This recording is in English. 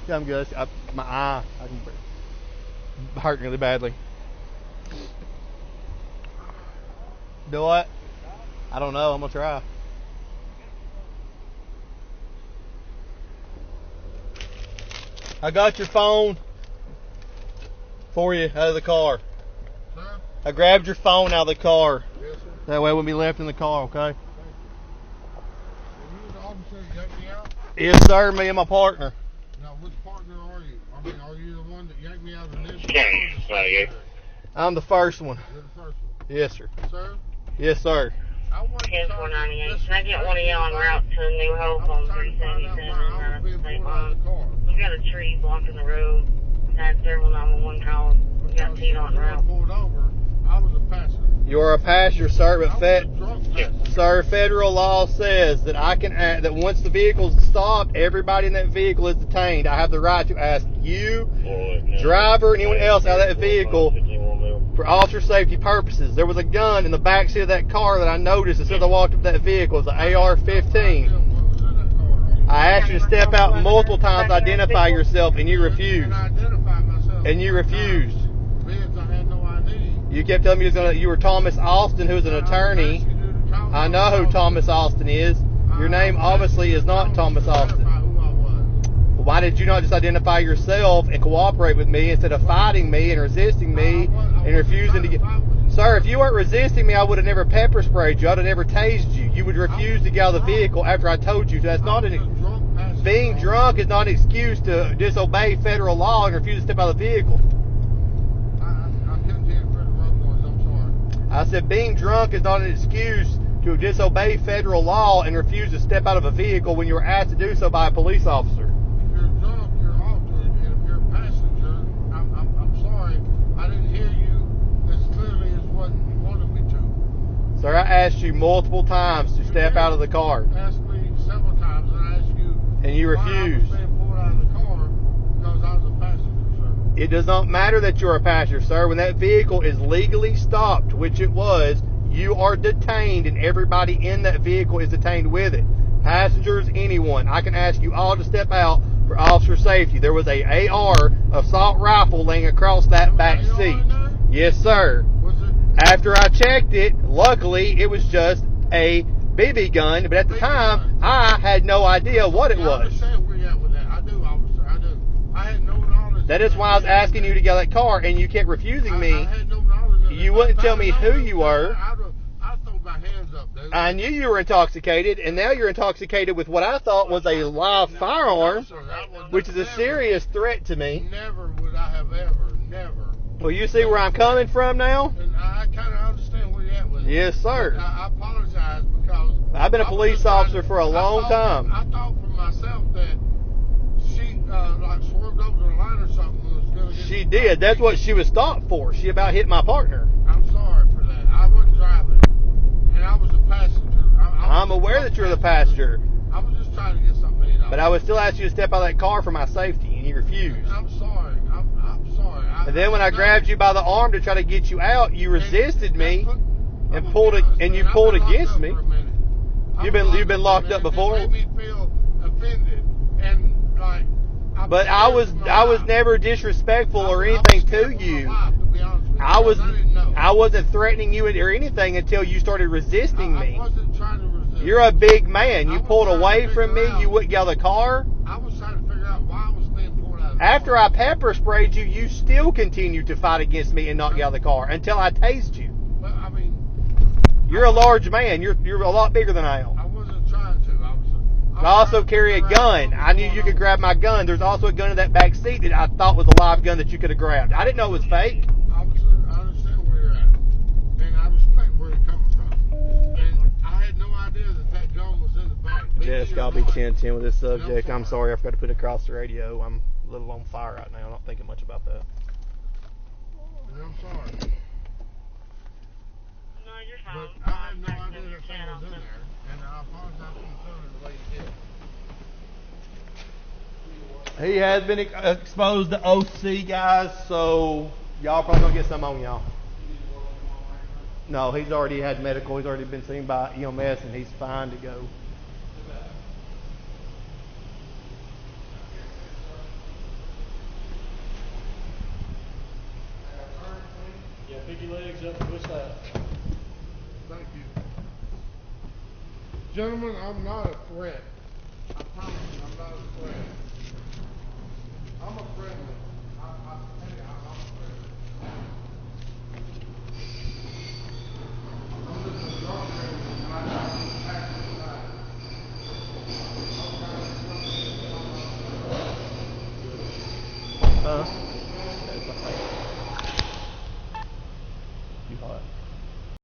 Yeah, I'm good. My eye, I can hurt really badly. Do what? I don't know. I'm gonna try. I got your phone for you out of the car. Sir? I grabbed your phone out of the car. Yes, sir. That way it won't be left in the car, okay? Are you the officer that yanked me out? Yes, sir. Me and my partner. Now, which partner are you? I mean, are you the one that yanked me out of the initial? I'm the first one. You're the first one. Yes, sir. Sir? Yes, sir. I want to 10-498. Can I get one of you en route to New Hope on 377 State Line? We've got a tree blocking the road. We've had several 911 calls. We've got Pete on route. Pulled over. I was a passenger. You are a passenger, sir, but Sir, federal law says that I can act, that once the vehicle's stopped, everybody in that vehicle is detained. I have the right to ask you, driver, and anyone else out of that vehicle for officer safety purposes. There was a gun in the back seat of that car that I noticed as soon as I walked up to that vehicle. It was an AR-15. I asked you to step out multiple times to identify yourself, and you refused. And you refused. You kept telling me you were Thomas Austin, who's an attorney. I know who Thomas Austin is. Your name obviously is not Thomas Austin. Well, why did you not just identify yourself and cooperate with me instead of fighting me and resisting me and refusing to get... Sir, if you weren't resisting me, I would have never pepper sprayed you. I would have never tased you. You would refuse to get out of the vehicle after I told you to. That's not being drunk is not an excuse to disobey federal law and refuse to step out of the vehicle. I said being drunk is not an excuse to disobey federal law and refuse to step out of a vehicle when you were asked to do so by a police officer. If you're drunk, you're altered, and if you're a passenger, I'm sorry, I didn't hear you as clearly as what you wanted me to. Sir, I asked you multiple times to step out of the car. You asked me several times, and I asked you and you refused. Why I was being pulled out of the car because I was a passenger, sir. It does not matter that you're a passenger, sir. When that vehicle is legally stopped, which it was, you are detained and everybody in that vehicle is detained with it. Passengers, anyone. I can ask you all to step out for officer safety. There was a AR assault rifle laying across that back seat. Yes, sir. Was it? After I checked it, luckily it was just a BB gun, but at the time, I had no idea what it was. I understand where you're at with that. I do, officer. I do. I had no knowledge. That is why I was asking you to get out of that car, and you kept refusing me. I had no knowledge of you wouldn't tell me who you were. I'd throw my hands up, dude. I knew you were intoxicated, and now you're intoxicated with what I thought was a live firearm, which is a serious threat to me. Never would I have ever, never. Well, you see where I'm coming from now? And I kind of understand where you're at with it. Yes, sir. I apologize because I've been a police officer for a long time. I thought for myself that she like swerved over the line or something. She did. That's what she was stopped for. She about hit my partner. I'm sorry for that. I wasn't driving, and I was a passenger. I'm aware that you're the passenger. I was just trying to get something to eat. But I would still ask you to step out of that car for my safety, and you refused. I'm sorry. I'm sorry. And then when I grabbed you by the arm to try to get you out, you resisted me and you pulled against me. You've been locked up before. It made me feel offended and like. But I was never disrespectful or anything to you. I wasn't threatening you or anything until you started resisting me. I wasn't trying to resist. You're a big man. You pulled away from me. You wouldn't get out of the car. I was trying to figure out why I was being pulled out of the car. After I pepper sprayed you, you still continued to fight against me and not get out of the car until I tased you. But I mean, you're a large man. You're a lot bigger than I am. I wasn't trying to. I also carry a gun. I knew you could grab my gun. There's also a gun in that back seat that I thought was a live gun that you could have grabbed. I didn't know it was fake. I understand where you're at, and I respect where you're coming from. And I had no idea that gun was in the back. Jessica, I'll be 10-10 with this subject. I'm sorry I forgot to put it across the radio. I'm a little on fire right now. I'm not thinking much about that. I'm sorry. No, you're fine. But I had no idea that thing was in there, and I apologize for doing it the way you did. He has been exposed to OC, guys, so y'all probably gonna get some on y'all. No, he's already had medical. He's already been seen by EMS, and he's fine to go. legs up, twist that. Thank you. Gentlemen, I'm not a threat. I promise you, I'm not a threat. I'm a friendly. I